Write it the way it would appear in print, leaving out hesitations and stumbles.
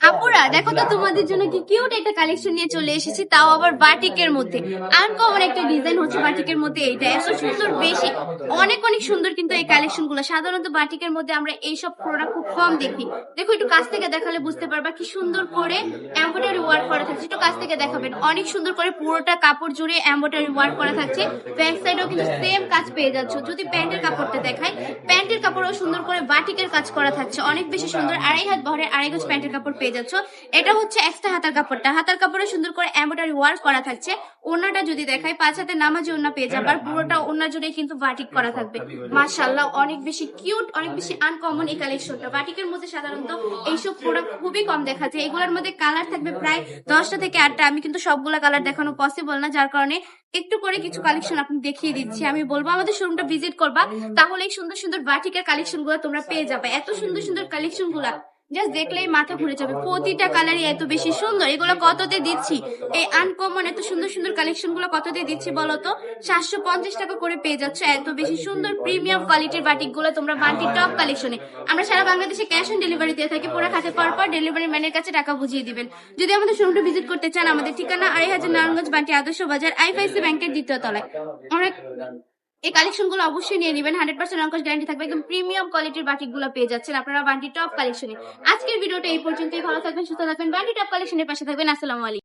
আপুরা দেখো তো তোমাদের জন্য কি কিউট একটা কালেকশন নিয়ে চলে এসেছি, তাও আবার বাটিকের মধ্যে। আনকমন একটা ডিজাইন হচ্ছে বাটিকের মধ্যে, এইটা এত সুন্দর, বেশি অনেক অনেক সুন্দর কিন্তু এই কালেকশন গুলো। সাধারণত বাটিকের মধ্যে আমরা এইসব প্রোডাক্ট খুব কম দেখি। দেখো একটু কাছ থেকে দেখালে বুঝতে পারবা কি সুন্দর করে এমব্রয়ডারি ওয়ার্ক করা থাকছে। একটু কাছ থেকে দেখাবেন, অনেক সুন্দর করে পুরোটা কাপড় জুড়ে এমব্রয়ডারি ওয়ার্ক করা থাকছে। ব্যাক সাইডেও কিন্তু সেম কাজ পেয়ে যাচ্ছ। যদি প্যান্টের কাপড়টা দেখায়, প্যান্টের কাপড়ও সুন্দর করে বাটিকের কাজ করা থাকছে, অনেক বেশি সুন্দর। 2.5 হাত বহরের 2.5 গজ প্যান্টের কাপড় পেয়ে যাচ্ছ। এটা হচ্ছে এক্সট্রা হাতার কাপড়টা, হাতার কাপড়ে সুন্দর করে এমব্রয়ডারি ওয়ার্ক করা থাকছে। ওড়নাটা যদি দেখায়, 5 হাতে নামাজি ওড়না পেয়ে যাবে, আর পুরোটা ওড়না জুড়ে কিন্তু বাটিক করা থাকবে। মাশাআল্লাহ, অনেক বেশি কিউট, অনেক বেশি আনকমন এই কালেকশনটা। বাটিকের মধ্যে সাধারণত এইসব প্রোডাক্ট খুবই কম দেখা যায়। এগুলোর মধ্যে কালার থাকবে প্রায় 10টা থেকে 8টা। আমি কিন্তু সবগুলা কালার দেখানো পসিবল না, যার কারণে একটু করে কিছু কালেকশন আপনি দেখিয়ে দিচ্ছি। আমি বলবো আমাদের শোরুমটা ভিজিট করবা, তাহলে এই সুন্দর সুন্দর বাটিকের কালেকশন গুলো তোমরা পেয়ে যাবে। এত সুন্দর সুন্দর কালেকশন গুলা জাস্ট দেখলেই মাথা ঘুরে যাবে। প্রতিটা কালারই এত বেশি সুন্দর। এগুলো কততে দিচ্ছি? এই আনকমন এত সুন্দর সুন্দর কালেকশন গুলো কততে দিচ্ছি বলতো? 750 টাকা করে পেয়ে যাচ্ছে। এত বেশি সুন্দর প্রিমিয়াম কোয়ালিটির বাটিক গুলো তোমরা বান্টি টপ কালেকশনে। আমরা সারা বাংলাদেশে ক্যাশ অন ডেলিভারি দিয়ে থাকি। পুরো খাতে পর ডেলিভারি ম্যানের কাছে টাকা বুঝিয়ে দিবেন। যদি আমাদের শোরুমটা ভিজিট করতে চান, আমাদের ঠিকানা 2500 নারায়ণগঞ্জ বান্টি আদর্শ বাজার, আইএফআইসি ব্যাংকের দ্বিতীয় তলায়। অনেক এই কালেকশন গুলো অবশ্যই নিয়ে নেবেন, 100% অঙ্কশ গ্যারান্টি থাকবে। একদম প্রিমিয়াম কোয়ালিটির বাটিক গুলো পেয়ে যাচ্ছেন আপনারা বান্টি টপ কালেকশনে। আজকের ভিডিওটা এই পর্যন্তই। ভালো থাকবেন, সুস্থ থাকবেন, বান্টি টপ কালেকশনের পাশে থাকবেন। আসসালামু আলাইকুম।